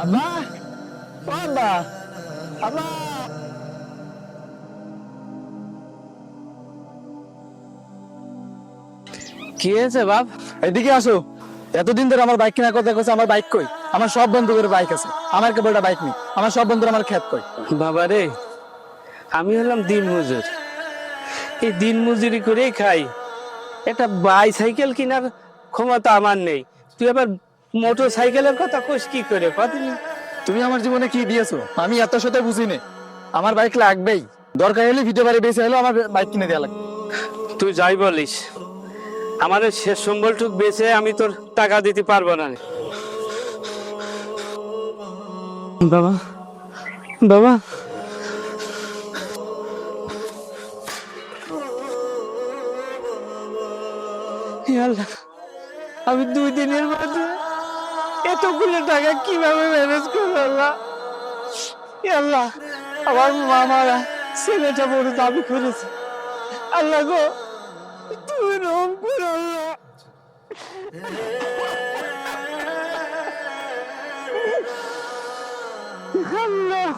আব্বা, ও আব্বা, আব্বা। কি হয়েছে বাপ? এদিকে আসো। এতদিন ধরে আমার বাইক কেনার কথা কইছে, আমার বাইক কই? আমার সব বন্ধুদের বাইক আছে, আমার কেবল একটা বাইক নেই। আমার সব বন্ধুরা আমার খেত কই? বাবা রে, আমি হলাম দিন মজুর। এই দিন মজুরি করেই খাই। একটা বাইসাইকেল কেনার ক্ষমতা আমার নেই। তুই আবার মোটর সাইকেলের কথা কইস কি করে কদিন? তুমি আমার জীবনে কি দিয়েছো আমি এত শত বুঝি নে। আমার বাইক লাগবেই, দরকার হলে ভিডিও বাড়ি বেঁচে হলেও আমার বাইক কিনে দেওয়া লাগবে। তুই যাই বলিস, আমার এই শেষ সম্বলটুক বেচে আমি তোর টাকা দিতে পারবো না। বাবা, বাবা, হে আল্লাহ, আমি 2 দিনের মধ্যে এতগুলো টাকা কিভাবে ম্যানেজ করবো আল্লাহ? হে আল্লাহ, আমার মামারা ছেলেটা বড় দাবি করেছে। আল্লাহ গো, তুমি রহম করো আল্লাহ। আল্লাহ